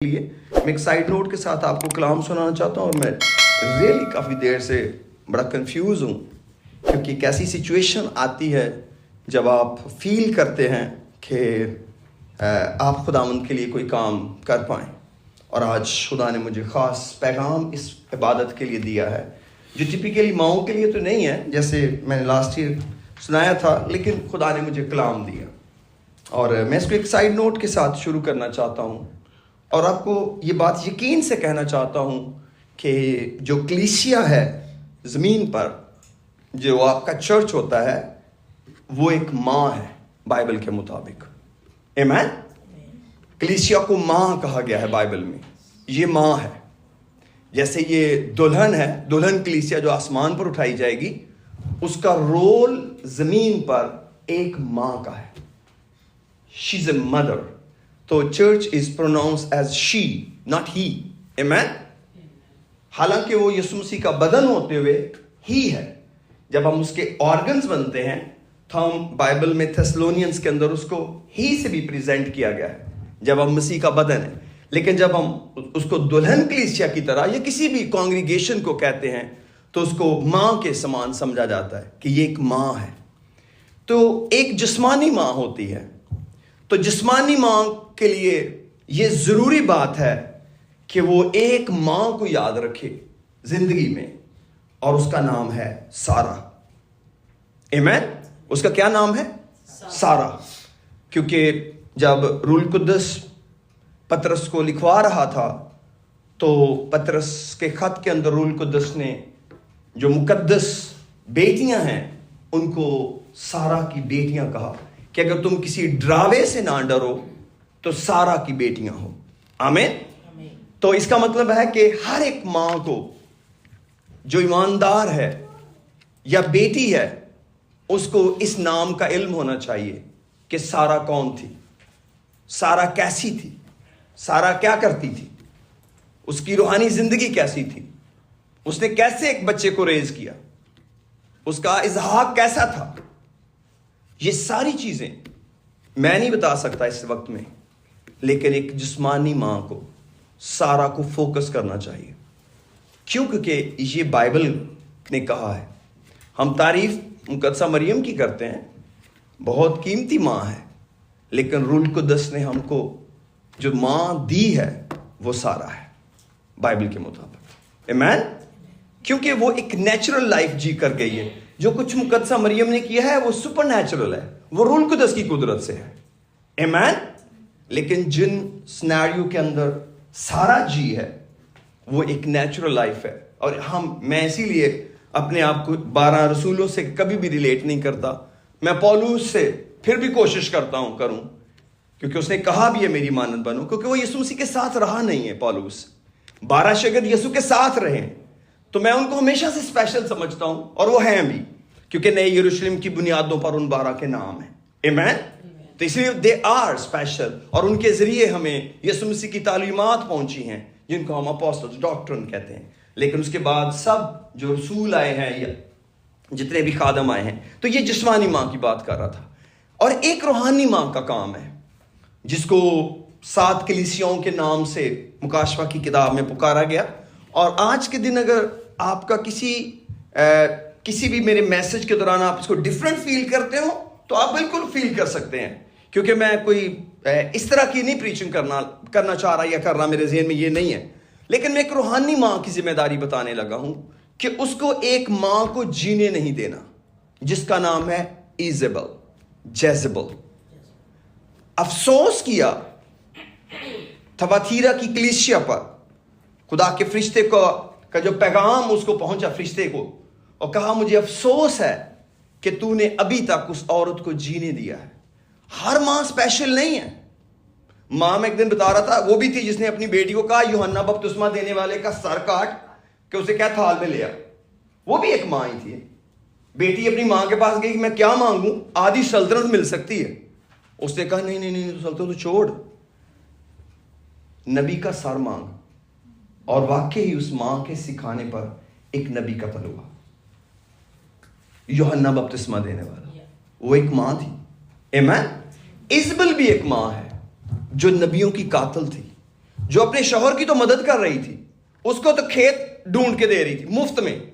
लिए मैं एक साइड नोट के साथ आपको कलाम सुनाना चाहता हूँ। और मैं रियली काफ़ी देर से बड़ा कंफ्यूज हूँ, क्योंकि एक ऐसी सिचुएशन आती है जब आप फील करते हैं कि आप खुदावंद के लिए कोई काम कर पाएँ। और आज खुदा ने मुझे ख़ास पैगाम इस इबादत के लिए दिया है, जो टिपिकली माओं के लिए तो नहीं है, जैसे मैंने लास्ट ईयर सुनाया था, लेकिन खुदा ने मुझे कलाम दिया और मैं इसको एक साइड नोट के साथ शुरू करना चाहता हूँ। और आपको ये बात यकीन से कहना चाहता हूँ कि जो कलीसिया है ज़मीन पर, जो आपका चर्च होता है, वो एक माँ है बाइबल के मुताबिक। आमीन। कलीसिया को माँ कहा गया है बाइबल में। ये माँ है, जैसे ये दुल्हन है, दुल्हन कलीसिया जो आसमान पर उठाई जाएगी, उसका रोल ज़मीन पर एक माँ का है। She is a mother. तो church is pronounce as she, not he. आमीन। हालांकि वो यीशु मसीह का बदन होते हुए ही है। जब हम उसके ऑर्गन्स बनते हैं तो हम बाइबल में थेसलोनियंस के अंदर उसको ही से भी प्रेजेंट किया गया है, जब हम मसीह का बदन है। लेकिन जब हम उसको दुल्हन कलीसिया की तरह या किसी भी कांग्रीगेशन को कहते हैं तो उसको माँ के समान समझा जाता है कि ये एक माँ है। तो एक जिस्मानी माँ होती है। तो जिस्मानी माँ के लिए ये ज़रूरी बात है कि वो एक माँ को याद रखे जिंदगी में, और उसका नाम है सारा। आमीन। उसका क्या नाम है? सारा। क्योंकि जब रूल कुद्दस पतरस को लिखवा रहा था, तो पतरस के खत के अंदर रूल कुद्दस ने जो मुकद्दस बेटियां हैं उनको सारा की बेटियां कहा कि अगर तुम किसी डरावे से ना डरो तो सारा की बेटियां हो। आमीन। तो इसका मतलब है कि हर एक मां को जो ईमानदार है या बेटी है, उसको इस नाम का इल्म होना चाहिए कि सारा कौन थी, सारा कैसी थी, सारा क्या करती थी, उसकी रूहानी जिंदगी कैसी थी, उसने कैसे एक बच्चे को रेज किया, उसका इजहाक कैसा था। ये सारी चीजें मैं नहीं बता सकता इस वक्त में, लेकिन एक जिस्मानी मां को सारा को फोकस करना चाहिए। क्यों? क्योंकि ये बाइबल ने कहा है। हम तारीफ मुकद्दसा मरियम की करते हैं, बहुत कीमती मां है, लेकिन रूल कुद्दस ने हमको जो मां दी है वो सारा है बाइबल के मुताबिक। आमीन। क्योंकि वो एक नेचुरल लाइफ जी कर गई है। जो कुछ मुकद्दसा मरियम ने किया है वो सुपर नेचुरल है, वो रूल कुद्दस की कुदरत से है। आमीन। लेकिन जिन सिनेरियो के अंदर सारा जी है वो एक नेचुरल लाइफ है। और मैं इसीलिए अपने आप को 12 रसूलों से कभी भी रिलेट नहीं करता। मैं पौलुस से फिर भी कोशिश करता हूं करूं, क्योंकि उसने कहा भी है मेरी मानद बनो, क्योंकि वो यीशु मसीह के साथ रहा नहीं है। पौलुस 12 शगिर्द यीशु के साथ रहे, तो मैं उनको हमेशा से स्पेशल समझता हूं, और वो हैं भी, क्योंकि नए यरूशलेम की बुनियादों पर उन 12 के नाम है। आमीन। तो इसलिए दे आर स्पेशल, और उनके जरिए हमें यीशु मसीह की तालीमात पहुंची हैं, जिनको हम अपोस्टल्स, डॉक्ट्रिन कहते हैं। लेकिन उसके बाद सब जो रसूल आए हैं या जितने भी खादम आए हैं, तो ये जिस्मानी माँ की बात कर रहा था। और एक रूहानी माँ का काम है, जिसको 7 कलीसियाओं के नाम से मुकाशवा की किताब में पुकारा गया। और आज के दिन अगर आपका किसी भी मेरे मैसेज के दौरान आप इसको डिफरेंट फील करते हो, तो आप बिल्कुल फील कर सकते हैं, क्योंकि मैं कोई इस तरह की नहीं प्रीचिंग करना चाह रहा या कर रहा, मेरे ज़हन में ये नहीं है। लेकिन मैं एक रूहानी माँ की जिम्मेदारी बताने लगा हूं कि उसको एक माँ को जीने नहीं देना, जिसका नाम है इजेबल, जेजेबल। अफसोस किया थवातीरा की कलीसिया पर, खुदा के फरिश्ते का जो पैगाम उसको पहुंचा फरिश्ते को, और कहा मुझे अफसोस है कि तूने अभी तक उस औरत को जीने दिया है। हर मां स्पेशल नहीं है। मां मैं एक दिन बता रहा था, वो भी थी जिसने अपनी बेटी को कहा यूहन्ना बपतिस्मा देने वाले का सर काट के उसे क्या थाल में ले आ। वो भी एक मां ही थी। बेटी अपनी मां के पास गई कि मैं क्या मांगू, आधी सल्तनत मिल सकती है। उसने कहा नहीं नहीं नहीं, सल्तनत तो छोड़, नबी का सर मांग। और वाकई ही उस मां के सिखाने पर एक नबी कत्ल हुआ, यूहन्ना बपतिस्मा देने वाला। वो एक मां थी। आमीन। इजबल भी एक मां है जो नबियों की कातिल थी। जो अपने शौहर की तो मदद कर रही थी, उसको तो खेत ढूंढ के दे रही थी मुफ्त में,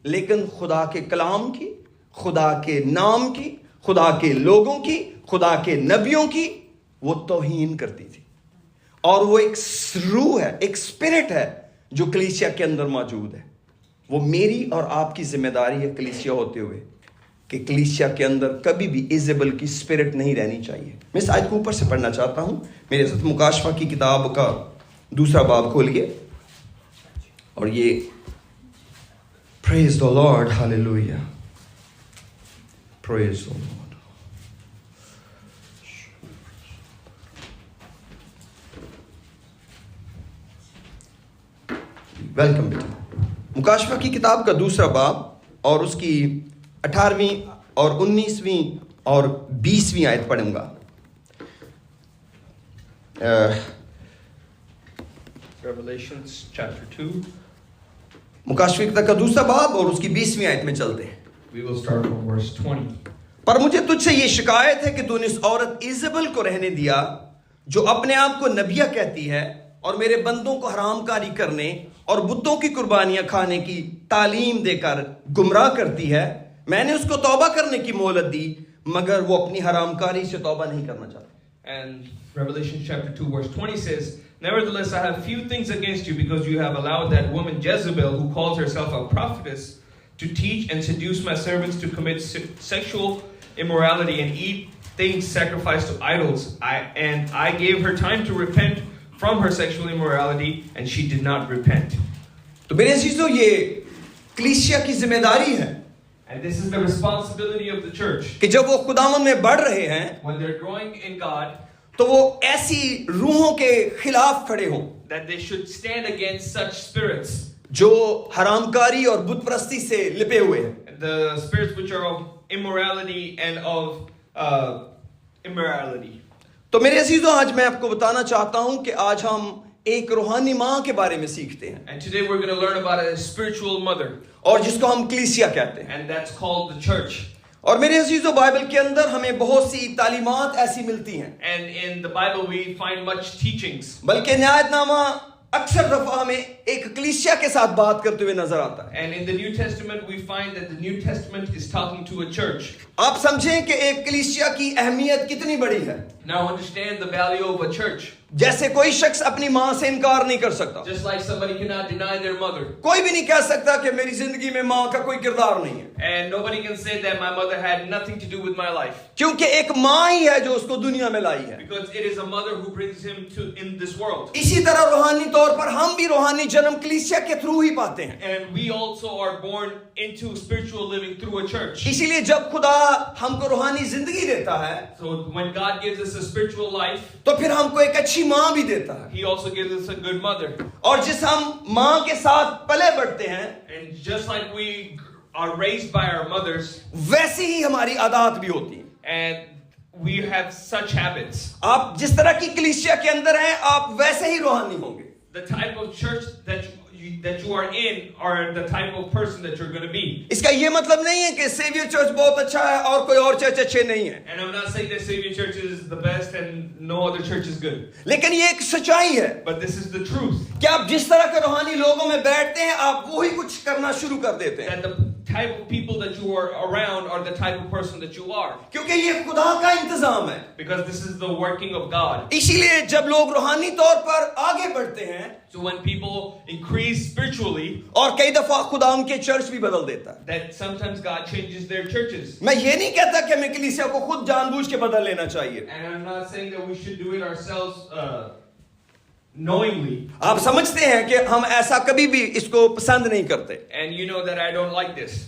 लेकिन खुदा के कलाम की, खुदा के नाम की, खुदा के लोगों की, खुदा के नबियों की वो तौहीन करती थी। और वो एक रूह है, एक स्पिरिट है जो कलीसिया के अंदर मौजूद है। वो मेरी और आपकी जिम्मेदारी है कलीसिया होते हुए कि कलीसिया के अंदर कभी भी इजेबल की स्पिरिट नहीं रहनी चाहिए। मैं इस आयत को ऊपर से पढ़ना चाहता हूं, मेरे साथ मुकाशफा की किताब का 2 बाब खोलिए और ये praise the Lord, hallelujah, praise the Lord. Welcome बेटा। मुकाशफा की किताब का 2 बाब और उसकी 18वीं और 19वीं और 20वीं आयत पढ़ूंगा। Revelations chapter 2. मुकाशफा की किताब का 2 बाब और उसकी 20वीं आयत में चलते हैं। We will start from verse 20. पर मुझे तुझसे ये शिकायत है कि तूने इस औरत इजेबल को रहने दिया जो अपने आप को नबिया कहती है और मेरे बंदों को हरामकारी करने और बुतों की कुर्बानियां खाने की तालीम देकर गुमराह करती है। मैंने उसको तौबा करने की मोहलत दी, मगर वो अपनी हरामकारी से तौबा नहीं करना चाहता। And Revelation chapter 2 verse 20 says, Nevertheless, I have few things against you, because you have allowed that woman Jezebel, who calls herself a prophetess, to teach and seduce my servants to commit sexual immorality and eat things sacrificed to idols. I gave her time to repent from her sexual immorality, and she did not repent. तो मेरे अजीजों, ये कलीसिया की जिम्मेदारी है And this is the responsibility of the church. कि जब वो खुदावन में बढ़ रहे हैं When they're growing in God, तो वो ऐसी रूहों के खिलाफ खड़े हों that they should stand against such spirits, जो हरामकारी और बुत परस्ती से लिपे हुए हैं। the spirits which are of immorality and of immorality. तो मेरे अजीजों, आज मैं आपको बताना चाहता हूं कि आज हम एक रूहानी माँ के बारे में सीखते हैं, And today we're going to learn about a spiritual mother, और जिसको हम कलीसिया कहते हैं। and that's called the church. और मेरे अजीजों, बाइबल के अंदर हमें बहुत सी तालीमात ऐसी मिलती हैं, And in the Bible we find much teachings. बल्कि न्यायतनामा अक्सर दफा हमें एक कलीसिया के साथ बात करते हुए नजर आता है। And in the New Testament we find that the New Testament is talking to a church. आप समझें कि एक कलीसिया की अहमियत कितनी बड़ी है। Now understand the value of a church. जैसे कोई शख्स अपनी माँ से इनकार नहीं कर सकता, Just like somebody cannot deny their mother. कोई भी नहीं कह सकता कि मेरी जिंदगी में माँ का कोई किरदार नहीं है, And nobody can say that my mother had nothing to do with my life. क्योंकि एक माँ ही है जो उसको दुनिया में लाई है। Because it is a mother who brings him to in this world. इसी तरह रूहानी तौर पर हम भी रूहानी जन्म कलीसिया के थ्रू ही पाते हैं। And we also are born into spiritual living through a church. इसीलिए जब खुदा हमको रूहानी जिंदगी देता है So when God gives us a spiritual life, तो फिर हमको एक अच्छी माँ भी देता है, He also gives us a good mother. और जिस हम माँ के साथ पले बढ़ते हैं And just like we are raised by our mothers, वैसी ही हमारी आदत भी होती है। and we have such habits. आप जिस तरह की कलीसिया के अंदर हैं, आप वैसे ही रूहानी होंगे। The type of church that you are in, or the type of person that you're going to be. इसका ये मतलब नहीं है कि सेवियर चर्च बहुत अच्छा है और कोई और चर्च अच्छे नहीं है, And I'm not saying that Savior Church is the best and no other church is good. लेकिन ये एक सच्चाई है But this is the truth. कि आप जिस तरह के रूहानी लोगों में बैठते हैं, आप वही कुछ करना शुरू कर देते हैं, That the type of people that you are around are the type of person that you are. क्योंकि ये खुदा का इंतजाम है। Because this is the working of God. इसीलिए जब लोग रूहानी तौर पर आगे बढ़ते हैं, So when people increase spiritually, और कई दफा खुदा उनके चर्च भी बदल देता है। that sometimes God changes their churches. मैं ये नहीं कहता कि हमें कलीसिया को खुद जानबूझ के बदल लेना चाहिए। And I'm not saying that we should do it ourselves knowingly. आप समझते हैं कि हम ऐसा कभी भी इसको पसंद नहीं करते। And you know that I don't like this.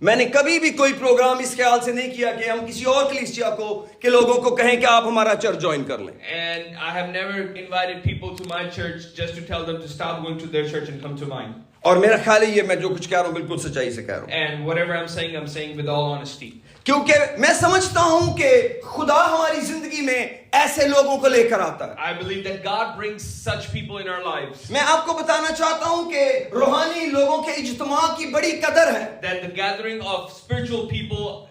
मैंने कभी भी कोई प्रोग्राम इस ख्याल से नहीं किया कि हम किसी और कलीसिया को के लोगों को कहें कि आप हमारा चर्च ज्वाइन कर लें। And I have never invited people to my church just to tell them to stop going to their church and come to mine. और मेरा ख्याल है ये मैं जो कुछ कह रहा हूँ बिल्कुल सच्चाई से कह रहा हूँ, And whatever I'm saying with all honesty. क्योंकि मैं समझता हूँ कि खुदा हमारी जिंदगी में ऐसे लोगों को लेकर आता है। I believe that God brings such people in our lives. मैं आपको बताना चाहता हूँ कि रूहानी लोगों के इज्तिमा की बड़ी कदर है, That the gathering of spiritual people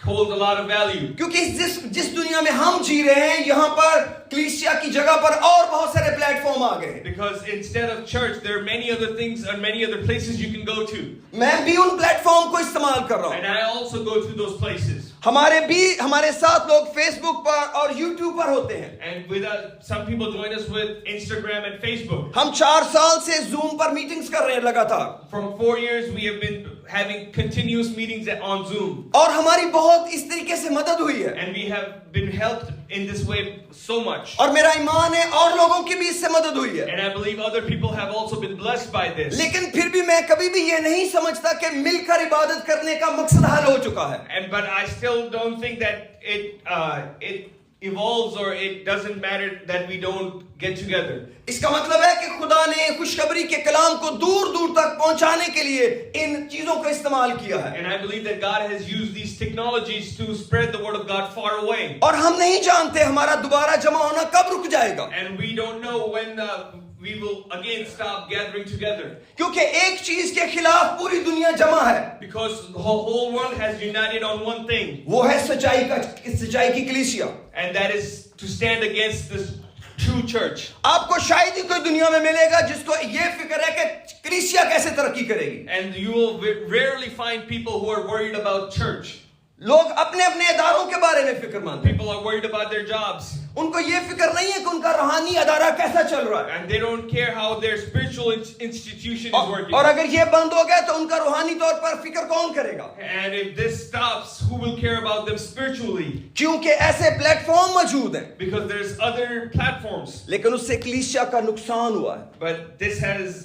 holds a lot of value. क्योंकि जिस दुनिया में हम जी रहे हैं, यहाँ पर कलीसिया की जगह पर और बहुत सारे प्लेटफॉर्म आ गए हैं। Because instead of church, there are many other things and many other places you can go to. मैं भी उन प्लेटफॉर्म को इस्तेमाल कर रहा हूँ। And I also go to those places. हमारे साथ लोग फेसबुक पर और यूट्यूब पर होते हैं। And with us, some people join us with Instagram and Facebook. हम 4 साल से जूम पर मीटिंग्स कर रहे हैं लगातार। From 4 years, we have been having continuous meetings on Zoom. और हमारी बहुत इस तरीके से मदद हुई है। And we have been helped in this way so much. और मेरा ईमान है और लोगों की भी इससे मदद हुई है। And I believe other people have also been blessed by this. लेकिन फिर भी मैं कभी भी ये नहीं समझता कि मिलकर इबादत करने का मकसद हल हो चुका है। But I still don't think that it evolves or it doesn't matter that we don't get together. इसका मतलब है कि खुदा ने खुशखबरी के कलाम को दूर दूर तक पहुंचाने के लिए इन चीजों का इस्तेमाल किया है। And I believe that God has used these technologies to spread the word of God far away. और हम नहीं जानते हमारा दोबारा जमा होना कब रुक जाएगा। And we don't know when we will again stop gathering together. क्योंकि एक चीज के खिलाफ पूरी दुनिया जमा है। Because the whole world has united on one thing. वो है सच्चाई की कलीसिया। And that is to stand against this true church. आपको शायद ही कोई दुनिया में मिलेगा जिसको ये फिक्र है कि कलीसिया कैसे तरक्की करेगी। And you will rarely find people who are worried about church. लोग अपने अपने इदारों के बारे में फिक्रमंद हैं। People are worried about their jobs. उनको ये फिक्र नहीं है कि उनका रूहानी अदारा कैसा चल रहा है। And they don't care how their spiritual institution is working. और अगर ये बंद हो गया तो उनका रूहानी तौर पर फिक्र कौन करेगा? And if this stops, who will care about them spiritually? क्योंकि ऐसे प्लेटफॉर्म मौजूद हैं। Because there's other platforms. लेकिन उससे कलीसिया का नुकसान हुआ है। But this has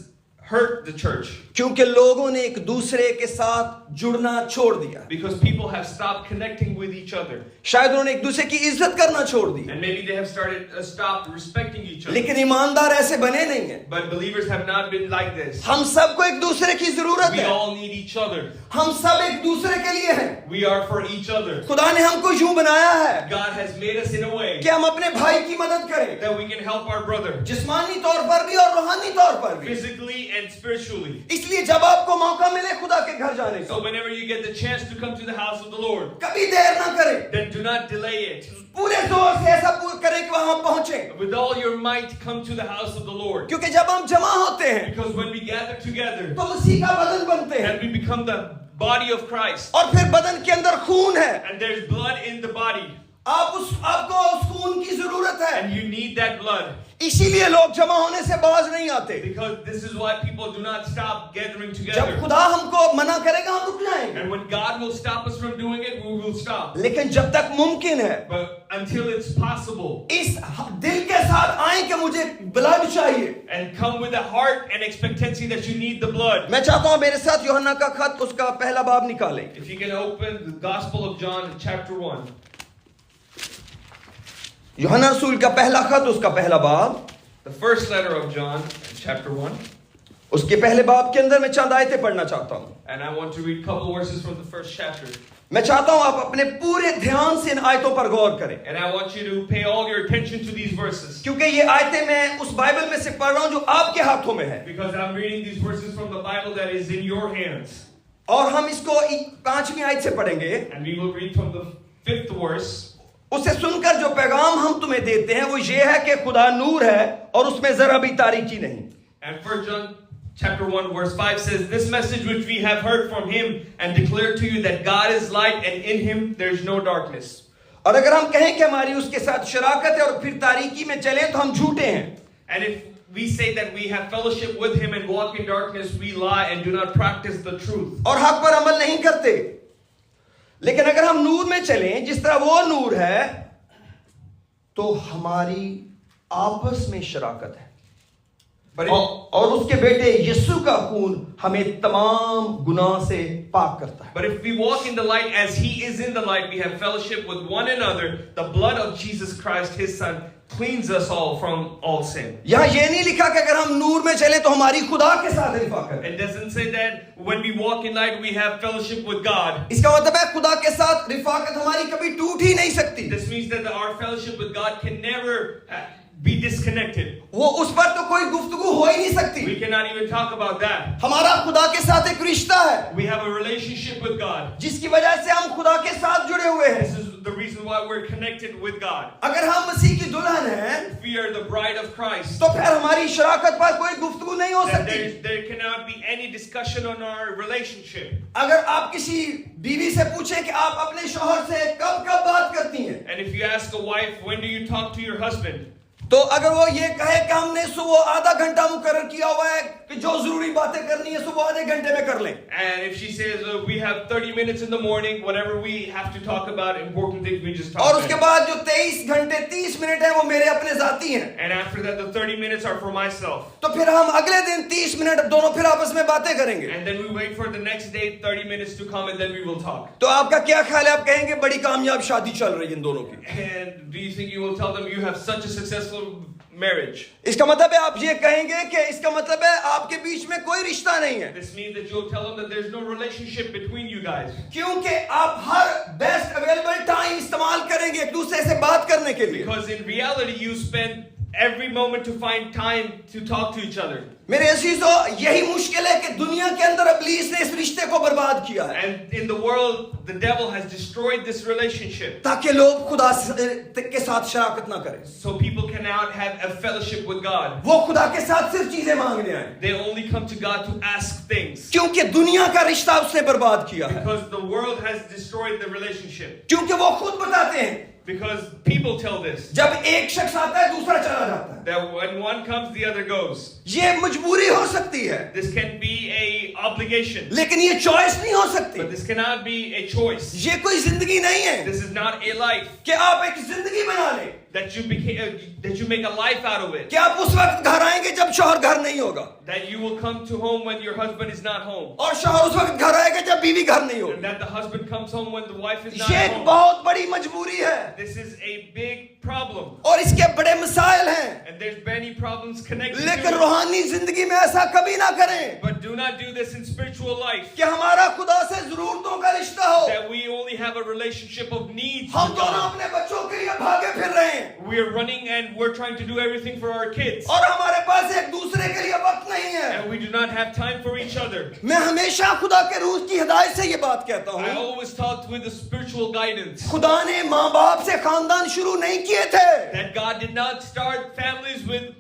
hurt the church. क्योंकि लोगों ने एक दूसरे के साथ जुड़ना छोड़ दिया। Because people have stopped connecting with each other. शायद उन्होंने एक दूसरे की इज्जत करना छोड़ दी। And maybe they have stopped respecting each other. लेकिन ईमानदार ऐसे बने नहीं हैं। But believers have not been like this. हम सबको एक दूसरे की जरूरत We है। all need each other. हम सब एक दूसरे के लिए हैं। We are for each other. खुदा ने हमको यूं बनाया है God has made us in a way कि हम अपने भाई की मदद करें, that we can help our brother जिस्मानी तौर पर भी और रूहानी तौर पर भी। physically and spiritually. इसलिए जब आपको मौका मिले खुदा के घर जाने का, So whenever you get the chance to come to the house of the Lord, कभी देर ना करें। then do not delay it. पूरे जोर से ऐसा करें कि वहां पहुंचे। With all your might, come to the house of the Lord. क्योंकि जब हम जमा होते हैं Because when we gather together, तो उसी का बदन बनते हैं। and we become the body of Christ, और फिर बदन के अंदर खून है। and there's blood in the body, आपको उस खून की जरूरत है। and you need that blood. इसीलिए लोग जमा होने से बाज नहीं आते। Because this is why people do not stop gathering जब together. खुदा हमको मना करेगा हम रुक जाएंगे। And when God will stop us from doing it, we will stop. लेकिन जब तक मुमकिन है, But until it's possible, इस दिल के साथ आए कि मुझे ब्लड चाहिए। and come with a heart and expectancy that you need the blood. मैं चाहता हूं मेरे साथ यूहन्ना का खत उसका पहला बाब निकालें। If you can open the Gospel of John, chapter 1. यूहन्ना रसूल का पहला खत उसका पहला बाब, The first letter of John, chapter 1. उसके पहले बाब के अंदर मैं चंद आयतें पढ़ना चाहता हूं। And I want to read a couple verses from the first chapter. मैं चाहता हूं आप अपने पूरे ध्यान से इन आयतों पर गौर करें, And I want you to pay all your attention to these verses. क्योंकि ये आयतें मैं उस बाइबल में से पढ़ रहा हूं जो आपके हाथों में है। Because I'm reading these verses from the Bible that is in your hands. और हम इसको 5वीं आयत से पढ़ेंगे। And we will read from the 5th verse. उसे सुनकर जो पैगाम हम तुम्हें देते हैं वो ये है कि खुदा नूर है और उसमें जरा भी तारीकी नहीं। And 1 John chapter 1 verse 5 says, This message which we have heard from him and declare to you that God is light and in him there is no darkness. और अगर हम कहें कि हमारी उसके साथ शराकत है और फिर तारीकी में चले तो हम झूठे हैं। And if we say that we have fellowship with him and walk in darkness, we lie and do not practice the truth. और हक पर अमल नहीं करते। लेकिन अगर हम नूर में चलें जिस तरह वो नूर है तो हमारी आपस में शराकत है। और उसके बेटे यीशु का खून हमें तमाम गुनाह से पाक करता है। But if we walk in the light as he is in the light, we have fellowship with one another. The blood of Jesus Christ, his son, cleans us all from all sin. यहाँ ये नहीं लिखा कि अगर हम नूर में चले तो हमारी खुदा के साथ रिफाकत है। It doesn't say that when we walk in light, we have fellowship with God. इसका मतलब है खुदा के साथ रिफाकत हमारी कभी टूट ही नहीं सकती। This means that our fellowship with God can never be disconnected. वो उस पर तो कोई गुफ्तगू हो ही नहीं सकती। We cannot even talk about that. हमारा खुदा के साथ एक रिश्ता है We have a relationship with God. जिसकी वजह से हम खुदा के साथ जुड़े हुए हैं। This is the reason why we're connected with God. अगर हम मसीह की दुल्हन हैं, If we are the bride of Christ, तो फिर हमारी शराकत पर कोई गुफ्तगू नहीं हो then सकती। there cannot be any discussion on our relationship. अगर आप किसी बीवी से पूछें कि आप अपने शौहर से कब कब बात करती हैं, And if you ask a wife, when do you talk to your husband? तो अगर वो ये कहे कि हमने सुबह आधा घंटा मुकर्रर किया हुआ है कि जो जरूरी बातें करनी है सुबह आधे घंटे में कर लें, And if she says, we have 30 minutes in the morning, whatever we have to talk about, important things, we just talk और about उसके it. बाद जो 23 घंटे 30 मिनट है वो मेरे अपने जाती हैं, And after that, the 30 minutes are for myself. तो फिर हम अगले दिन 30 मिनट दोनों फिर आपस में बातें करेंगे। And then we wait for the next day, 30 minutes to come, and then we will talk. तो आपका क्या ख्याल है? आप कहेंगे बड़ी कामयाब शादी चल रही है इन दोनों की। And do you think you will tell them you have such a successful marriage? इसका मतलब है आप ये कहेंगे कि इसका मतलब है आपके बीच में कोई रिश्ता नहीं है, This means that you'll tell them that there's no relationship between you guys. क्योंकि आप हर बेस्ट अवेलेबल टाइम इस्तेमाल करेंगे एक दूसरे से बात करने के लिए। Because in reality, you spend every moment to find time to talk to each other. मेरे अजीजों, यही मुश्किल है कि दुनिया के अंदर इब्लीस ने इस रिश्ते को बर्बाद किया है, And in the world, the devil has destroyed this relationship. ताकि लोग खुदा के साथ शराकत ना करें। So people cannot have a fellowship with God. वो खुदा के साथ सिर्फ चीजें मांगने आए, They only come to God to ask things. क्योंकि दुनिया का रिश्ता उसने बर्बाद किया है। Because the world has destroyed the relationship. क्योंकि वो खुद बताते हैं Because people tell this. जब एक शख्स आता है दूसरा चला जाता है। That when one comes, the other goes. ये मजबूरी हो सकती है, This can be a obligation. लेकिन ये चॉइस नहीं हो सकती। But this cannot be a choice. ये कोई जिंदगी नहीं है This is not a life कि आप एक जिंदगी बना लें, that you make a life out of it. कि आप उस वक्त घर आएंगे जब शौहर घर नहीं होगा, That you will come to home when your husband is not home. और शौहर उस वक्त घर आएगा जब बीवी घर नहीं And होगी। that the husband comes home when the wife is not ये एक home. बहुत बड़ी मजबूरी है, This is a big problem. और इसके बड़े मसाइल हैं, And there's many problems connected लेकिन to it. रूहानी जिंदगी में ऐसा कभी ना करें But do not do this in spiritual life. कि हमारा खुदा से जरूरतों का रिश्ता हो। That we only have a relationship of needs हम with दोनों God. अपने बच्चों के लिए भागे फिर रहे हैं, We are running and we're trying to do everything for our kids. और हमारे पास एक दूसरे के लिए वक्त नहीं है। And we do not have time for each other. मैं हमेशा खुदा के रूह की हिदायत से ये बात कहता I हूँ, always talked with the spiritual guidance खुदा ने माँ बाप से खानदान शुरू नहीं किए थे, that God did not start families with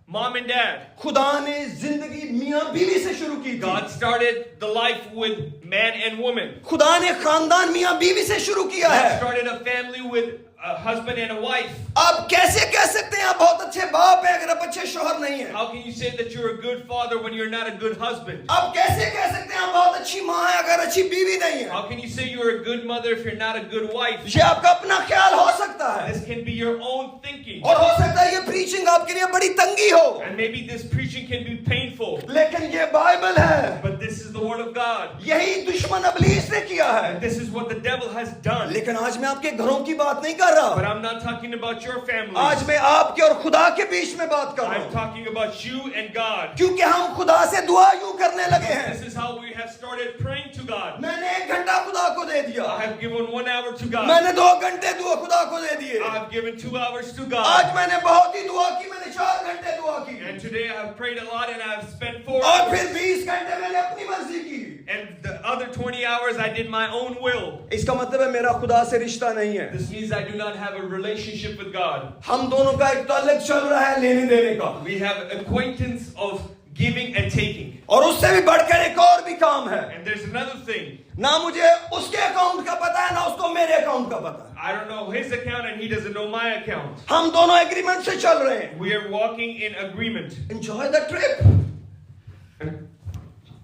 mom and dad. खुदा ने जिंदगी मियाँ बीवी से शुरू की थी। God started the life with man and woman. खुदा ने खानदान मियाँ बीवी से शुरू किया God है। started a family with a husband and a wife. आप कैसे कह सकते हैं आप बहुत अच्छे बाप हैं अगर आप अच्छे शौहर नहीं हैं? How can you say that you're a good father when you're not a good husband? आप कैसे कह सकते हैं आप बहुत अच्छी माँ हैं अगर अच्छी बीवी नहीं है? How can you say you're a good mother if you're not a good wife? ये आपका अपना ख्याल हो सकता है, This can be your own thinking. और हो सकता है ये प्रीचिंग आपके लिए बड़ी तंगी हो, And maybe this preaching can be painful. लेकिन ये बाइबल है, But this is the word of God. यही दुश्मन इब्लीस ने किया है। And this is what the devil has done. लेकिन आज मैं आपके घरों की बात नहीं कर But रहा, I'm not talking about your family. आज मैं आपके और खुदा के बीच में बात कर रहा I'm हूँ, talking about you and God. क्योंकि हम खुदा से दुआ यूं करने लगे हैं। This is how we have started praying to God. मैंने 1 घंटा खुदा को दे दिया, I have given 1 hour to God. मैंने 2 घंटे दुआ खुदा को दे दिए, I have given 2 hours to God. आज मैंने बहुत ही दुआ की, मैंने 4 घंटे दुआ की, And today I have prayed a lot and I have spent 4 और hours. फिर 20 घंटे मैंने अपनी मर्जी की। And the other 20 hours I did my own will. इसका मतलब है मेरा खुदा से रिश्ता नहीं है, This means I do not have a relationship with God. हम दोनों का एक ताल्लुक चल रहा है लेने देने का, We have acquaintance of giving and taking. और उससे भी बढ़कर एक और भी काम है। And there's another thing. ना मुझे उसके अकाउंट का पता है ना उसको मेरे अकाउंट का पता है, I don't know his account and he doesn't know my account. हम दोनों एग्रीमेंट से चल रहे हैं। We are walking in agreement. Enjoy the trip,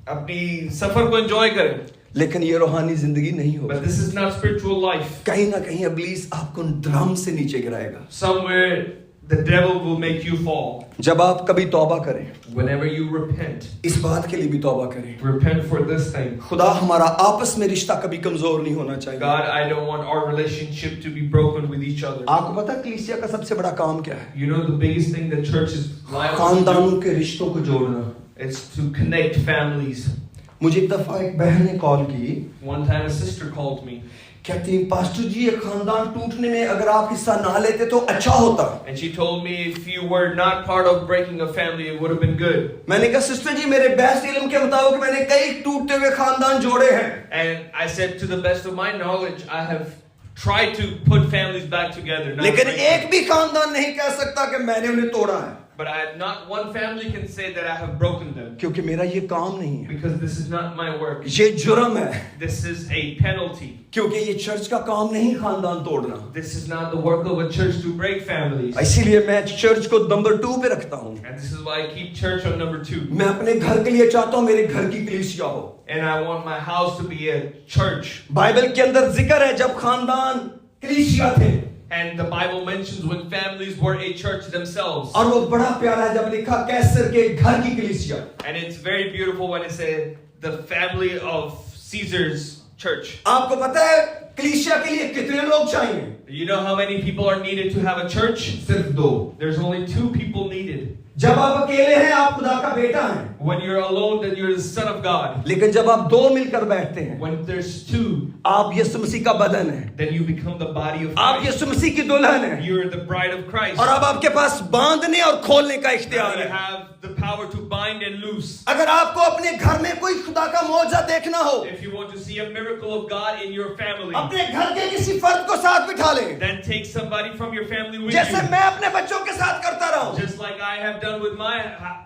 अपनी सफर को एंजॉय करें. लेकिन ये रूहानी जिंदगी नहीं होगी। But this is not spiritual life. कहीं ना कहीं इब्लीस आपको ड्रम से नीचे गिराएगा। Somewhere the devil will make you fall. जब आप कभी तौबा करें, Whenever you repent, इस बात के लिए भी तौबा करें, repent for this thing. खुदा हमारा आपस में रिश्ता कभी कमजोर नहीं होना चाहिए। God, I don't want our relationship to be broken with each other. आपको पता है कलीसिया का सबसे बड़ा काम क्या है? You know the biggest thing that church is liable to खानदानों के रिश्तों को जोड़ना। do? It's to connect families. मुझे एक दफा एक बहन ने कॉल की, One time a sister called me कहती पास्टर जी ये खानदान टूटने में अगर आप हिस्सा ना लेते तो अच्छा होता। and she told me if you were not part of breaking a family, it would have been good. मैंने कहा सिस्टर जी मेरे बेस्ट इल्म के मुताबिक मैंने कई टूटते हुए खानदान जोड़े हैं। And I said, to the best of my knowledge, I have try to put families back together. Not लेकिन break them. एक भी खानदान नहीं कह सकता कि मैंने उन्हें तोड़ा है, But not one family can say that I have broken them. क्योंकि मेरा ये काम नहीं है, Because this is not my work. ये जुर्म है, This is a penalty. क्योंकि ये चर्च का काम नहीं खानदान तोड़ना। This is not the work of a church to break families. इसीलिए मैं चर्च को नंबर 2 पे रखता हूँ। And this is why I keep church on number 2. मैं अपने घर के लिए चाहता हूँ मेरे घर की कलीसिया हो। And I want my house to be a church. Bible के अंदर जिक्र है जब खानदान कलीसिया थे, And the Bible mentions when families were a church themselves. और वो बड़ा प्यारा है जब लिखा कैसर के घर की कलीसिया। And it's very beautiful when it said the family of Caesar's church. आपको पता है कलीसिया के लिए कितने लोग चाहिए? You know how many people are needed to have a church? सिर्फ 2। There's only 2 people needed. जब आप अकेले हैं आप खुदा का बेटा हैं, When you're alone, then you're the son of God. लेकिन जब आप 2 मिलकर बैठते हैं When there's 2, आप यीशु मसीह का बदन है, then you become the body of आप Christ. यीशु मसीह की दुल्हन है, You're the bride of Christ. और अब आपके पास बांधने और खोलने का Now इख्तियार you है। have the power to bind and loose. अगर आपको अपने घर में कोई खुदा का मौजज़ा देखना हो, If you want to see a miracle of God in your family, अपने घर के किसी फर्द को साथ बिठा लें, then take somebody from your family with जैसे you. मैं अपने बच्चों के साथ करता रहा हूं। Just like I have done with my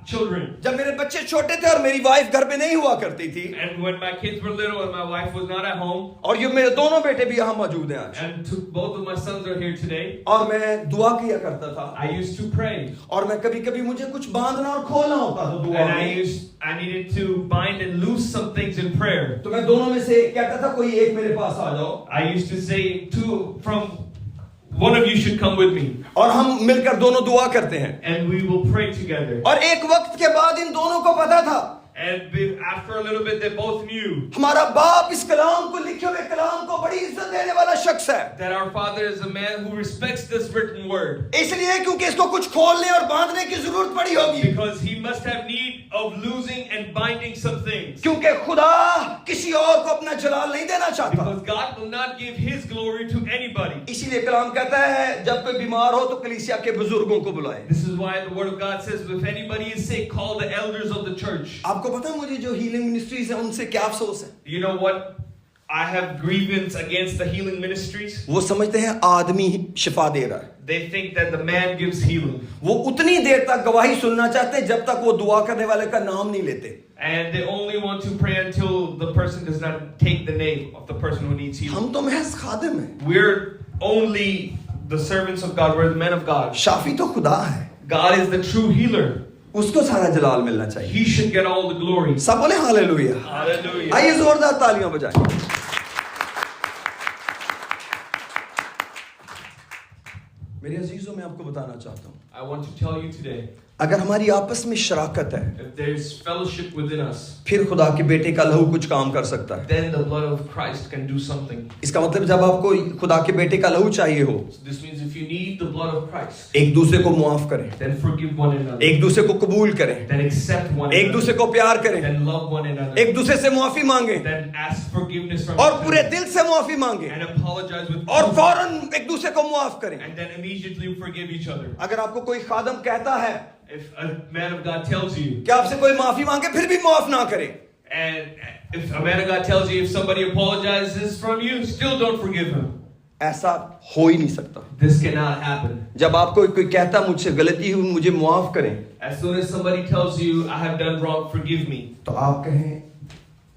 children. जब मेरे बच्चे छोटे थे और मेरी वाइफ घर पे नहीं हुआ करती थी, And when my kids were little and my wife was not at home, और ये मेरे दोनों बेटे भी यहाँ मौजूद हैं आज, and both of my sons are here today, और मैं दुआ किया करता था, I used to pray. और मैं कभी-कभी मुझे कुछ बांधना और खोलना होता था दुआ And में, I needed to bind and loose some things in prayer. तो मैं दोनों में से कहता था कोई एक मेरे पास आ जाओ, I used to say one of you should come with me, और हम मिलकर दोनों दुआ करते हैं। and we will pray together. और एक वक्त के बाद इन दोनों को पता था And after a little bit, they both knew हमारा बाप इस कलाम को, लिखे हुए कलाम को बड़ी इज्जत देने वाला शख्स है, that our Father is a man who respects this written word. इसलिए क्योंकि इसको कुछ खोलने और बांधने की जरूरत पड़ी होगी, Because he must have need of losing and binding some things. क्योंकि खुदा किसी और को अपना जलाल नहीं देना चाहता। Because God will not give his glory to anybody. इसीलिए कलाम कहता है जब कोई बीमार हो तो कलीसिया के बुजुर्गों को बुलाए। This is why the word of God says, if anybody is sick, call the elders of the church. आपको पता है मुझे जो हीलिंग मिनिस्ट्रीज है उनसे क्या अफसोस है? You know what? I have grievance against the healing ministries. वो समझते हैं आदमी शिफा दे रहा है, They think that the man gives healing. वो उतनी देर तक गवाही सुनना चाहते हैं जब तक वो दुआ करने वाले का नाम नहीं लेते। And they only want to pray until the person does not take the name of the person who needs healing. हम तो महज खादिम हैं, We're only the servants of God. We're the men of God. Shafi तो खुदा है, God is the true healer. उसको सारा जलाल मिलना चाहिए। He should get all the glory. सब बोले हालेलुया। Hallelujah. आइए जोरदार तालियां बजाएं। मेरे अजीजों, मैं आपको बताना चाहता हूं, I want to tell you today, अगर हमारी आपस में शराकत है, if there's fellowship within us, फिर खुदा के बेटे का लहू कुछ काम कर सकता है। then the blood of Christ can do something. इसका मतलब जब आपको खुदा के बेटे का लहू चाहिए हो, So this means if you need the blood of Christ, एक दूसरे को मुआफ करें, then forgive one another. एक दूसरे को कबूल करें, Then accept one एक दूसरे another. को प्यार करें, Then love one another. एक दूसरे से मुआफी मांगे Then ask forgiveness from और each पूरे other. दिल से मुआफी मांगे And apologize with और all फौरन एक दूसरे को मुआफ करें। and then immediately forgive each other. अगर आपको कोई खादम कहता है If a man of God tells you, कि आपसे कोई माफी मांगे फिर भी मुआफ ना करें, and if a man of God tells you, if somebody apologizes from you, still don't forgive him. ऐसा हो ही नहीं सकता। This cannot happen. जब आपको कोई कहता मुझसे गलती हुई मुझे मुआफ करें, As soon as somebody tells you, I have done wrong, forgive me, तो आप कहें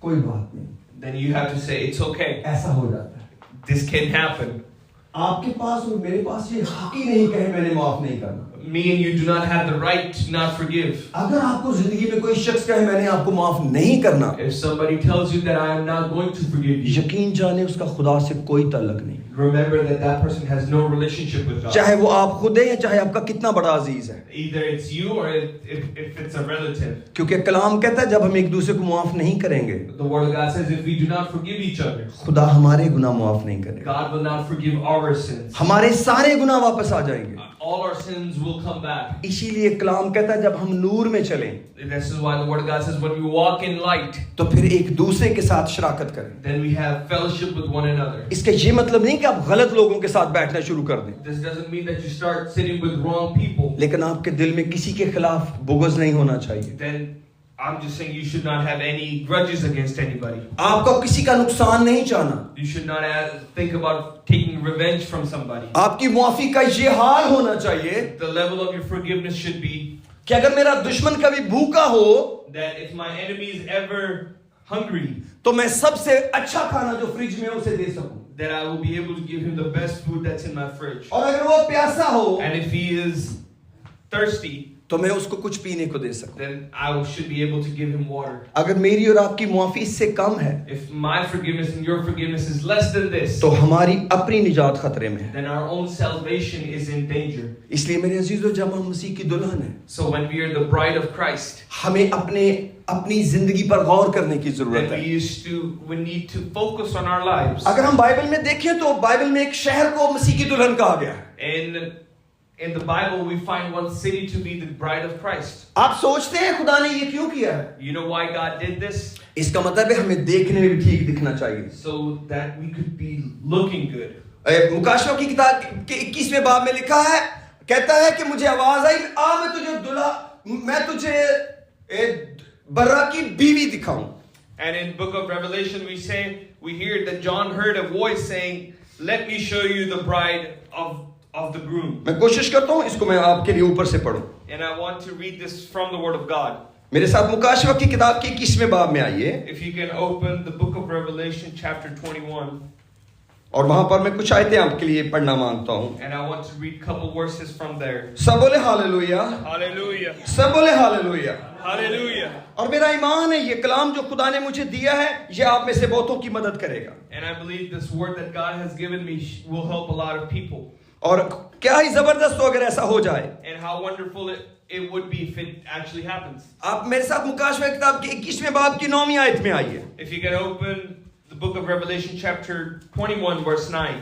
कोई बात नहीं, then you have to say, it's okay. ऐसा हो जाता है। This can happen. आपके पास और मेरे पास ये हक ही नहीं कहे मैंने माफ नहीं करना। Me and you do not have the right to not forgive. अगर आपको जिंदगी में कोई शख्स कहे मैंने आपको माफ नहीं करना, If somebody tells you that I am not going to forgive you, यकीन जाने उसका खुदा से कोई ताल्लुक नहीं, remember that that person has no relationship with God. चाहे वो आप खुद है या चाहे आपका कितना बड़ा अजीज है। Either it's you or if it's a relative. क्योंकि कलाम कहता है जब हम एक दूसरे को माफ नहीं करेंगे, The word of God says if we do not forgive each other, खुदा हमारे गुनाह माफ नहीं करेगा, God will not forgive our sins. हमारे सारे गुनाह वापस आ जाएंगे। All our sins will come back. इसीलिए कलाम कहता है जब हम नूर में चलें This is why the word of God says when we walk in light, तो फिर एक दूसरे के साथ शराकत करें। then we have fellowship with one another. इसका ये मतलब नहीं कि आप गलत लोगों के साथ बैठना शुरू कर दें, This doesn't mean that you start sitting with wrong people. लेकिन आपके दिल में किसी के खिलाफ बुग़्ज़ नहीं होना चाहिए। Then I'm just saying you should not have any grudges against anybody. आपको किसी का नुकसान नहीं चाहना. You should not think about taking revenge from somebody. आपकी मुआफी का ये हाल होना चाहिए The level of your forgiveness should be कि अगर मेरा दुश्मन कभी भूखा हो that if my enemy is ever hungry, तो मैं सबसे अच्छा खाना जो फ्रिज में है उसे दे सकूं. that I will be able to give him the best food that's in my fridge. और अगर वो प्यासा हो And if he is thirsty, तो मैं उसको कुछ पीने को दे सकूं. then I should be able to give him water. अगर मेरी और आपकी मुआफी इससे कम है If my forgiveness and your forgiveness is less than this, तो हमारी अपनी निजात खतरे में है. then our own salvation is in danger. इसलिए मेरे अजीजों, जब हम मसीह की दुल्हन है, So when we are the bride of Christ, हमें अपनी जिंदगी पर गौर करने की जरूरत then है. we need to focus on our lives. अगर हम बाइबल में देखें तो बाइबल में एक शहर को मसीह की दुल्हन कहा गया है. In the Bible, we find one city to be the bride of Christ. आप सोचते हैं खुदा ने ये क्यों किया है? You know why God did this? इसका मतलब है हमें देखने में भी ठीक दिखना चाहिए. So that we could be looking good. मुकाशवा की किताब के 21वें बाब में लिखा है, कहता है कि मुझे आवाज आई, मैं तुझे बर्रा की बीवी दिखाऊं. And in book of Revelation we hear that John heard a voice saying, "Let me show you the bride of the groom." मैं कोशिश करता हूं इसको मैं आपके लिए ऊपर से पढूं. And I want to read this from the word of God. मेरे साथ मुकाशवा की किताब के 21वें बाब में आइए. If you can open the book of Revelation chapter 21. और वहां पर मैं कुछ आयतें आपके लिए पढ़ना मांगता हूं. And I want to read a couple verses from there. सब बोले हालेलुया. Hallelujah. सब बोले हालेलुया. Hallelujah. और मेरा ईमान है ये कलाम जो खुदा ने मुझे दिया है ये आप में से बहुतों की मदद करेगा. And I believe this word that God has given me will help a lot of people. और क्या ही जबरदस्त हो अगर ऐसा हो जाए. And how wonderful it would be if it actually happens. आप मेरे साथ मुकाशवा किताब के 21वें बाब की 9वीं आयत में आइए. If you can open the book of Revelation chapter 21 verse 9.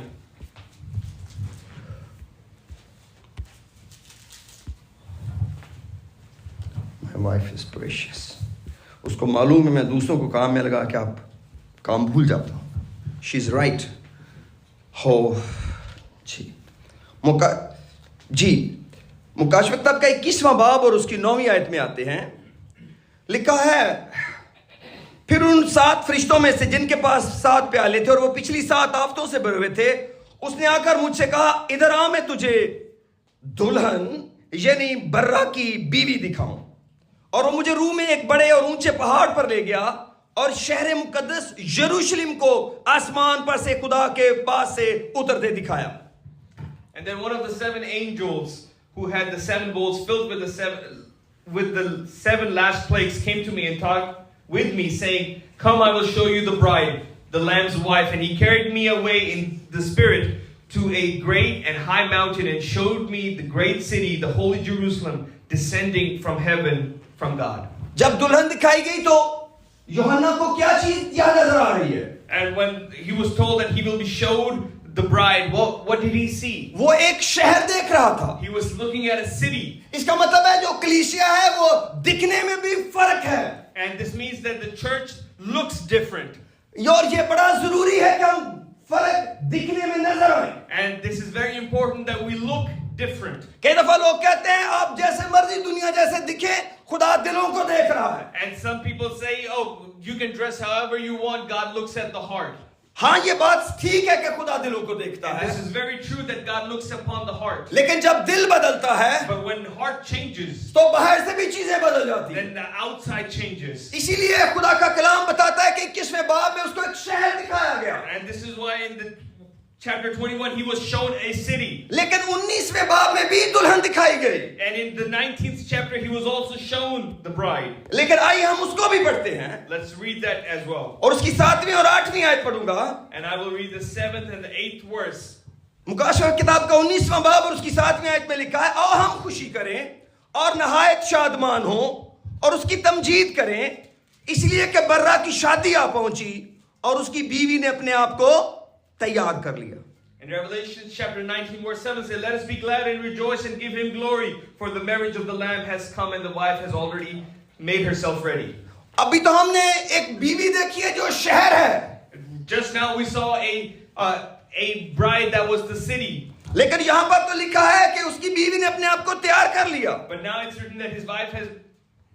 My wife is precious. उसको मालूम है मैं दूसरों को काम में लगा के आप काम भूल जाता हूँ. She's right. हो मुकाशवा किताब का 21वां बाब और उसकी 9वीं आयत में आते हैं. लिखा है, फिर उन 7 फरिश्तों में से जिनके पास 7 प्याले थे और वो पिछली 7 आफतों से भरे हुए थे, उसने आकर मुझसे कहा, इधर आ, मैं तुझे दुल्हन यानी बर्रा की बीवी दिखाऊं. और वो मुझे रूह में एक बड़े और ऊंचे पहाड़ पर ले गया और शहर मुकद्दस यरूशलेम को आसमान पर से खुदा के पास से उतरते दिखाया. And then one of the 7 angels who had the 7 bowls filled with the 7 last plagues came to me and talked with me, saying, "Come, I will show you the bride, the Lamb's wife." And he carried me away in the spirit to a great and high mountain and showed me the great city, the holy Jerusalem, descending from heaven from God. जब दुल्हन दिखाई गई तो यूहन्ना को क्या चीज यहाँ नजर आ रही है? And when he was told that he will be showed the bride, what did he see? वो एक शहर देख रहा था. He was looking at a city. इसका मतलब है जो कलीसिया है वो दिखने में भी फर्क है. And this means that the church looks different. और ये बड़ा जरूरी है कि हम फर्क दिखने में नजर आए. And this is very important that we look different. कई दफा लोग कहते हैं आप जैसे मर्जी दुनिया जैसे दिखे, खुदा दिलों को देख रहा है. And some people say, "Oh, you can dress however you want, God looks at the heart." हाँ, ये बात ठीक है कि खुदा दिलों को देखता And है. this is very true that God looks upon the heart. लेकिन जब दिल बदलता है But when heart changes, तो बाहर से भी चीजें बदल जाती हैं. then the outside changes. इसीलिए खुदा का कलाम बताता है कि 21वें बाब में उसको एक शहर दिखाया गया. And this is why in the chapter 21 he was shown a city. लेकिन 19वें बाब में भी दुल्हन दिखाई गई. And in the 19th chapter he was also shown the bride. लेकिन आइए हम उसको भी पढ़ते हैं. Let's read that as well. और उसकी 7वीं और 8वीं आयत पढ़ूंगा. And I will read the 7th and the 8th verse. मुकाशवा किताब का 19वां बाब और उसकी 7वीं आयत में लिखा है, आओ हम खुशी करें और नहायत शादमान हो और उसकी तमजीद करें, इसलिए कि बर्रा की शादी आ पहुंची और उसकी बीवी ने अपने आप को तैयार कर लिया. In Revelation chapter 19 verse 7 says, "Let us be glad and rejoice and give him glory, for the marriage of the Lamb has come and the wife has already made herself ready." अभी तो हमने एक बीवी देखी है जो शहर है. Just now we saw a bride that was the city. लेकिन यहां पर तो लिखा है कि उसकी बीवी ने अपने आप को तैयार कर लिया. But now it's written that his wife has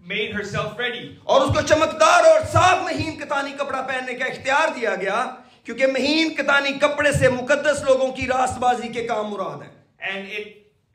made herself ready. और उसको चमकदार और साफ महीन कतानी कपड़ा पहनने का इख्तियार दिया गया, क्योंकि महीन कतानी कपड़े से मुकद्दस लोगों की रास्तबाजी के काम मुराद है.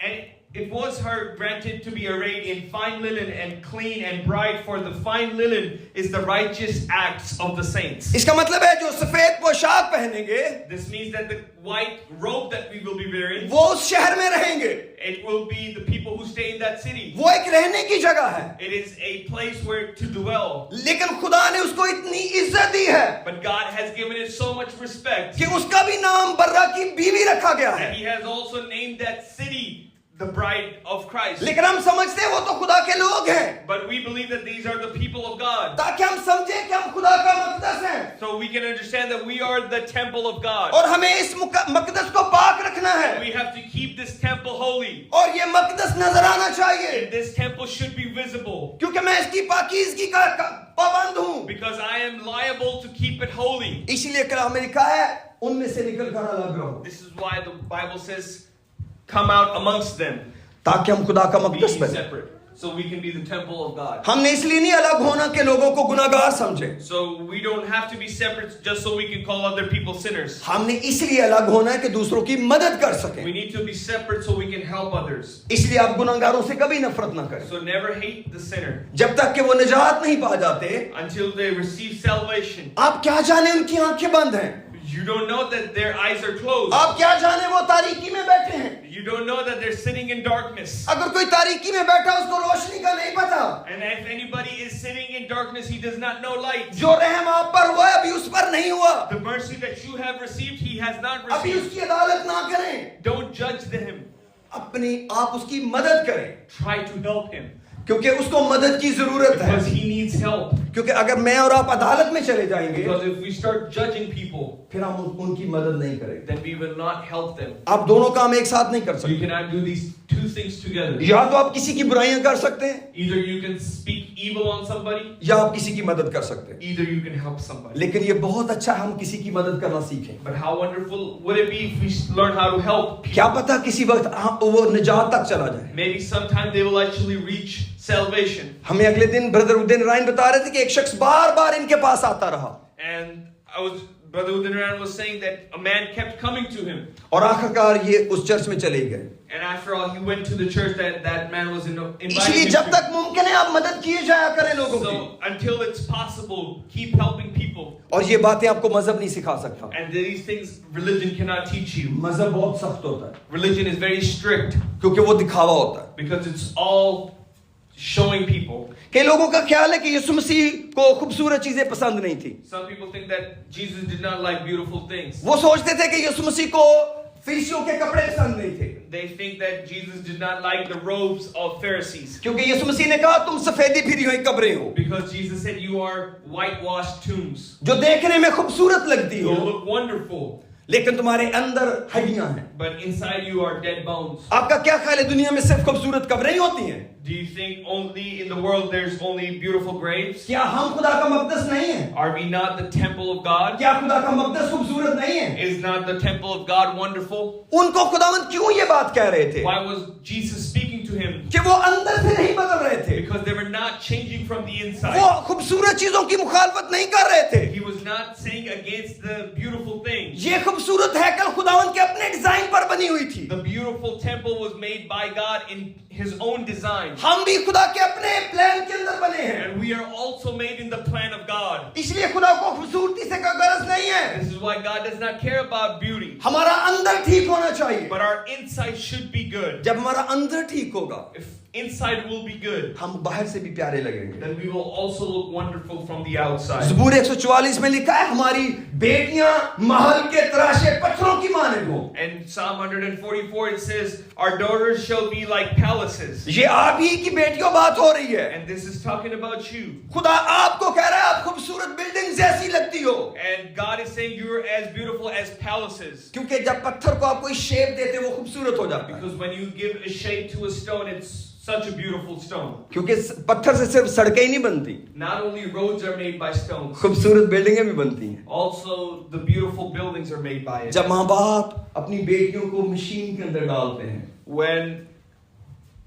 And it was her granted to be arrayed in fine linen and clean and bright, for the fine linen is the righteous acts of the saints. इसका मतलब है जो सफेद पोशाक पहनेंगे, This means that the white robe that we will be wearing, वो उस शहर में रहेंगे. it will be the people who stay in that city. वो एक रहने की जगह है. It is a place where to dwell. लेकिन खुदा ने उसको इतनी इज्जत दी है But God has given it so much respect कि उसका भी नाम बर्रा की बीवी रखा गया that है. He has also named that city the bride of Christ. लेकिन हम समझते हैं वो तो खुदा के लोग हैं, But we believe that these are the people of God. ताकि हम समझें कि हम खुदा का मकदस हैं So we can understand that we are the temple of God. और हमें इस मकदस को पाक रखना है We have to keep this temple holy. और ये मकदस नजर आना चाहिए, And this temple should be visible. क्योंकि मैं इसकी पाकीज़गी का पाबंद हूँ. Because I am liable to keep it holy. इसलिए कलाम में लिखा है उनमें से निकल कर अलग रहो, This is why the Bible says, come out amongst them. ताकि हम खुदा का Be मकदस बने. separate. So we can be the temple of God. हमने इसलिए नहीं अलग होना कि लोगों को गुनाहगार समझे. So we don't have to be separate just so we can call other people sinners. हमने इसलिए अलग होना है कि दूसरों की मदद कर सकें. We need to be separate so we can help others. इसलिए आप गुनाहगारों से कभी नफरत ना करें So never hate the sinner जब तक कि वो निजात नहीं पा जाते. until they receive salvation. आप क्या जाने उनकी आंखें बंद हैं, You don't know that their eyes are closed. आप क्या जाने वो तारीकी में बैठे हैं. You don't know that they're sitting in darkness. अगर कोई तारीकी में बैठा उसको रोशनी का नहीं पता. And if anybody is sitting in darkness, he does not know light. जो रहम आप पर हुआ है अभी उस पर नहीं हुआ. The mercy that you have received, he has not अभी received. उसकी अदालत ना करें, Don't judge him. अपनी आप उसकी मदद करें, Try to help him. क्योंकि उसको मदद की जरूरत है. Because he needs help. क्योंकि अगर मैं और आप अदालत में चले जाएंगे Because if we start judging people, फिर हम उनकी मदद नहीं करेंगे. then we will not help them. आप दोनों काम एक साथ नहीं कर You सकते. cannot do these two things together. या तो आप किसी की बुराइयां कर सकते हैं Either you can speak evil on somebody, या आप किसी की मदद कर सकते हैं. either you can help somebody. लेकिन ये बहुत अच्छा है हम किसी की मदद करना सीखें. But how wonderful would it be if we learn how to help? क्या पता किसी वक्त वो निजात तक चला जाए. Maybe sometime they will actually reach salvation. हमें अगले दिन ब्रदर उद्दीन रायन बता रहे थे कि एक शख्स बार बार इनके पास आता रहा And Brother Udin Ran was saying that a man kept coming to him. और आखिरकार ये उस चर्च में चले गए. And after all, he went to the church that man was inviting इसलिए him जब to. तक मुमकिन है आप मदद किए जाया करें लोगों की. So until it's possible, keep helping people. और ये बातें आपको मजहब नहीं सिखा सकता. And these things religion cannot teach you. मजहब बहुत सख्त होता है Religion is very strict क्योंकि वो दिखावा होता है. because it's all showing people. कई लोगों का ख्याल है कि यीशु मसीह को खूबसूरत चीजें पसंद नहीं थी. Some people think that Jesus did not like beautiful things. वो सोचते थे कि यीशु मसीह को फरीसियों के कपड़े पसंद नहीं थे, They think that Jesus did not like the robes of Pharisees. क्योंकि यीशु मसीह ने कहा तुम सफेदी फिरी हुई कब्रें हो Because Jesus said you are whitewashed tombs. जो देखने में खूबसूरत लगती You हो look wonderful, लेकिन तुम्हारे अंदर हड्डियां हैं. but inside you are dead bones. आपका क्या ख्याल है दुनिया में सिर्फ खूबसूरत कब्रें ही होती हैं? Do you think only in the world there's only beautiful graves? क्या हम खुदा का मकदस नहीं है? Are we not the temple of God? क्या खुदा का मकदस खूबसूरत नहीं है? Is not the temple of God wonderful? उनको खुदावंद क्यों ये बात कह रहे थे Why was Jesus speaking to him? कि वो अंदर से नहीं बदल रहे थे, Because they were not changing from the वो inside. खूबसूरत चीजों की मुखालफत नहीं कर रहे थे. He was not saying against the beautiful things. ये खूबसूरत हैकल खुदावंद के अपने डिजाइन पर बनी हुई थी. The beautiful temple was made by God in His own design. हम भी खुदा के अपने प्लान के अंदर बने हैं. And we are also made in the plan of God. इसलिए खुदा को खूबसूरती से कोई गरज नहीं है. This is why God does not care about beauty. हमारा अंदर ठीक होना चाहिए. But our inside should be good. जब हमारा अंदर ठीक होगा If inside will be good, हम बाहर से भी प्यारे लगेंगे. then we will also look wonderful from the outside. ज़बूर 144 में लिखा है हमारी बेटियां महल के तराशे पत्थरों की माने हो. And Psalm 144 it says, our daughters shall be like palaces. ये आप ही की बेटियों बात हो रही है. And this is talking about you. खुदा आपको कह रहा है आप खूबसूरत बिल्डिंग जैसी लगती हो. And God is saying you're as beautiful as palaces. क्योंकि जब पत्थर को आप कोई शेप देते वो खूबसूरत हो जाता है. Because when you give a shape to a stone, it's such a beautiful stone. क्योंकि पत्थर से सिर्फ सड़कें ही नहीं बनती, Not only roads are made by stones, खूबसूरत बिल्डिंगें भी बनती हैं. also the beautiful buildings are made by it. जब माँ बाप अपनी बेटियों को मशीन के अंदर डालते हैं When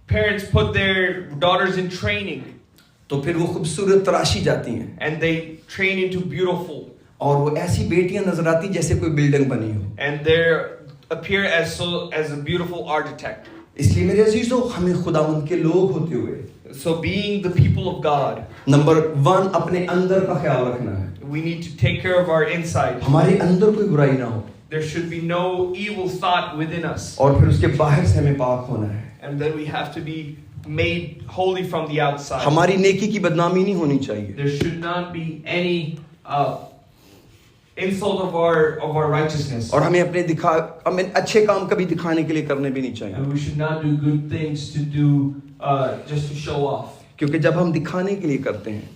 parents put their daughters in training, तो फिर वो खूबसूरत तराशी जाती हैं and they train into beautiful, और वो ऐसी बेटियां नजर आती जैसे कोई बिल्डिंग बनी हो। and they appear as a beautiful architect. इसलिए मेरे अजीजों, हमें खुदावंद के लोग होते हुए So being the people of God, number 1 अपने अंदर का ख्याल रखना है। we need to take care of our inside. हमारे अंदर कोई बुराई ना हो There should be no evil thought within us, और फिर उसके बाहर से हमें पाक होना है। and then we have to be made holy from the outside. हमारी नेकी की बदनामी नहीं होनी चाहिए। There should not be any insult of our righteousness, और हमें अच्छे काम कभी दिखाने के लिए करने भी नहीं चाहिए, and we should not do good things to do just to show off. क्योंकि जब हम दिखाने के लिए करते हैं,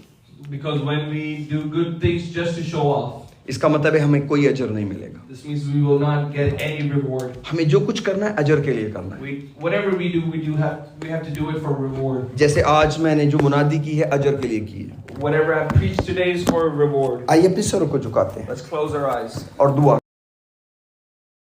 Because when we do good things just to show off, इसका मतलब है हमें कोई अजर नहीं मिलेगा। this means we will not get any reward. हमें जो कुछ करना है अजर के लिए करना है। Whatever we do, we have to do it for reward. जैसे आज मैंने जो मुनादी की है अजर के लिए की है। Whatever I've preached today is for reward. आइए अपने सरों को झुकाते हैं Let's close our eyes और दुआ